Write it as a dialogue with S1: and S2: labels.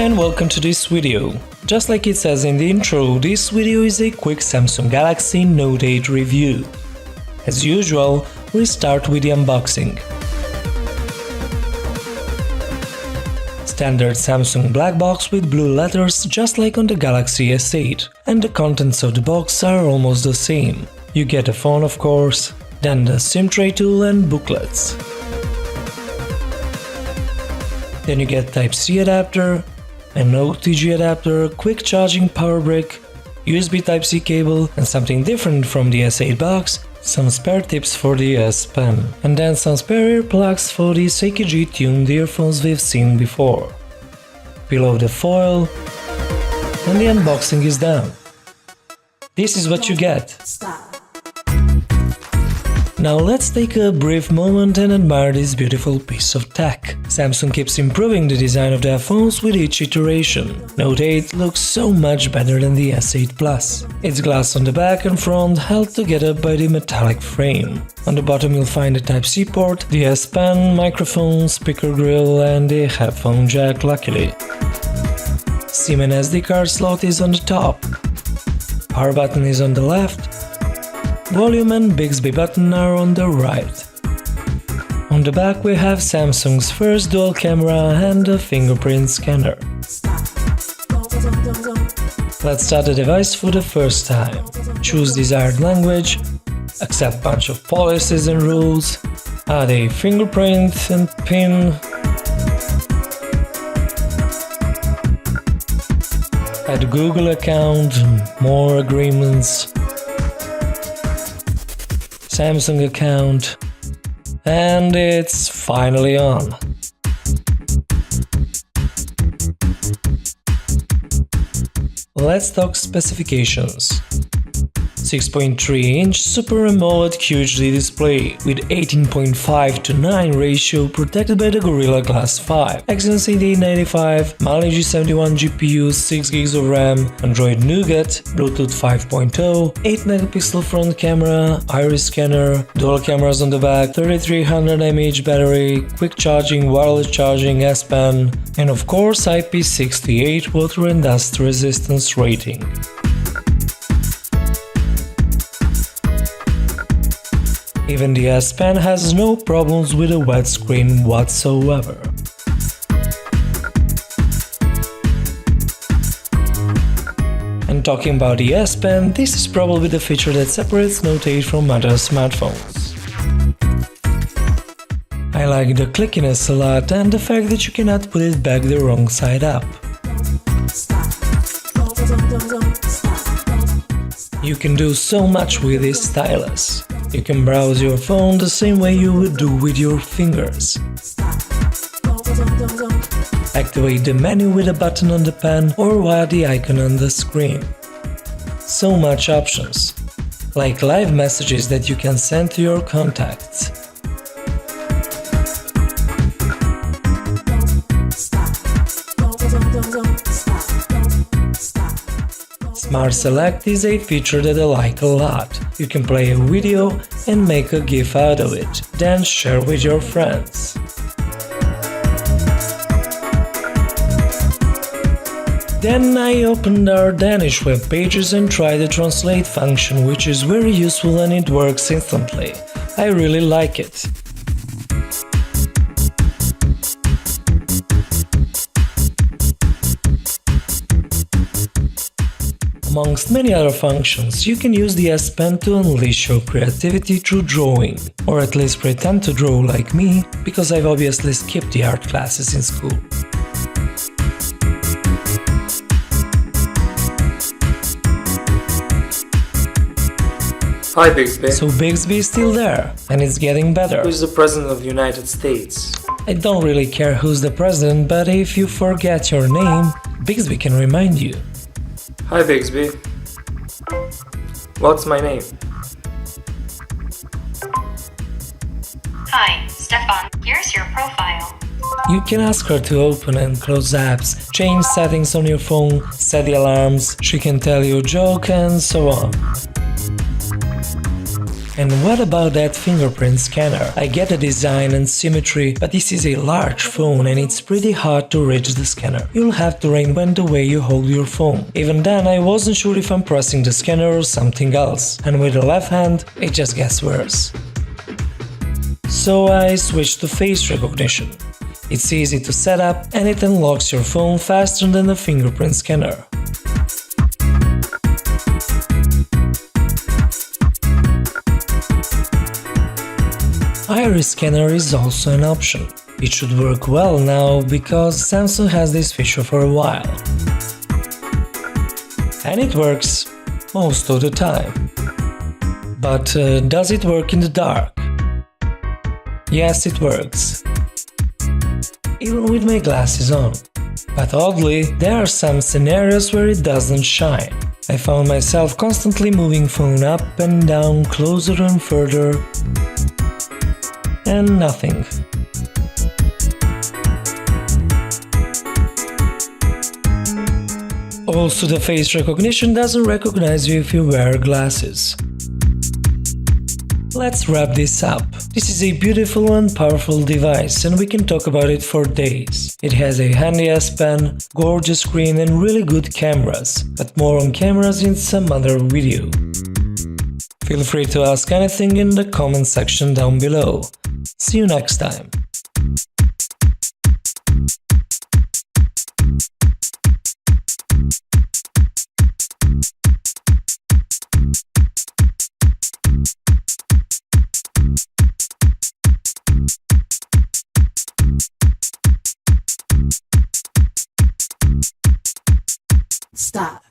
S1: Hi and welcome to this video. Just like it says in the intro, this video is a quick Samsung Galaxy Note8 review. As usual, we start with the unboxing. Standard Samsung black box with blue letters just like on the Galaxy S8, and the contents of the box are almost the same. You get a phone of course, then the SIM tray tool and booklets. Then you get Type-C adapter, an OTG adapter, quick charging power brick, USB Type-C cable and something different from the S8 box, some spare tips for the S Pen, and then some spare earplugs for the AKG tuned earphones we've seen before. Peel off the foil and the unboxing is done. This is what you get. Now let's take a brief moment and admire this beautiful piece of tech. Samsung keeps improving the design of their phones with each iteration. Note 8 looks so much better than the S8 Plus. It's glass on the back and front held together by the metallic frame. On the bottom you'll find the Type-C port, the S Pen, microphone, speaker grill and the headphone jack luckily. SIM and SD card slot is on the top. Power button is on the left. Volume and Bixby button are on the right. On the back we have Samsung's first dual camera and a fingerprint scanner. Let's start the device for the first time. Choose desired language, accept bunch of policies and rules, add a fingerprint and PIN, add Google account, more agreements, Samsung account, and it's finally on. Let's talk specifications. 6.3-inch Super AMOLED QHD display with 18.5:9 ratio protected by the Gorilla Glass 5, Exynos 8895, Mali G71 GPU, 6GB of RAM, Android Nougat, Bluetooth 5.0, 8-megapixel front camera, iris scanner, dual cameras on the back, 3300 mAh battery, quick charging, wireless charging, S Pen, and of course IP68 water and dust resistance rating. Even the S Pen has no problems with a wet screen whatsoever. And talking about the S Pen, this is probably the feature that separates Note 8 from other smartphones. I like the clickiness a lot and the fact that you cannot put it back the wrong side up. You can do so much with this stylus. You can browse your phone the same way you would do with your fingers. Activate the menu with a button on the pen or via the icon on the screen. So much options, like live messages that you can send to your contacts. Smart Select is a feature that I like a lot. You can play a video and make a GIF out of it, then share with your friends. Then I opened our Danish web pages and tried the translate function, which is very useful and it works instantly. I really like it. Amongst many other functions, you can use the S Pen to unleash your creativity through drawing, or at least pretend to draw like me, because I've obviously skipped the art classes in school.
S2: Hi Bixby.
S1: So Bixby is still there, and it's getting better.
S2: Who's the President of the United States?
S1: I don't really care who's the president, but if you forget your name, Bixby can remind you.
S2: Hi Bixby. What's my name?
S3: Hi, Stefan. Here's your profile.
S1: You can ask her to open and close apps, change settings on your phone, set the alarms, she can tell you a joke and so on. And what about that fingerprint scanner? I get the design and symmetry, but this is a large phone and it's pretty hard to reach the scanner. You'll have to reinvent the way you hold your phone. Even then, I wasn't sure if I'm pressing the scanner or something else, and with the left hand, it just gets worse. So I switched to face recognition. It's easy to set up and it unlocks your phone faster than the fingerprint scanner. Iris scanner is also an option. It should work well now because Samsung has this feature for a while. And it works most of the time. But does it work in the dark? Yes, it works. Even with my glasses on. But oddly, there are some scenarios where it doesn't shine. I found myself constantly moving phone up and down, closer and further, and nothing. Also, the face recognition doesn't recognize you if you wear glasses. Let's wrap this up. This is a beautiful and powerful device and we can talk about it for days. It has a handy S Pen, gorgeous screen and really good cameras, but more on cameras in some other video. Feel free to ask anything in the comment section down below. See you next time.
S4: Stop.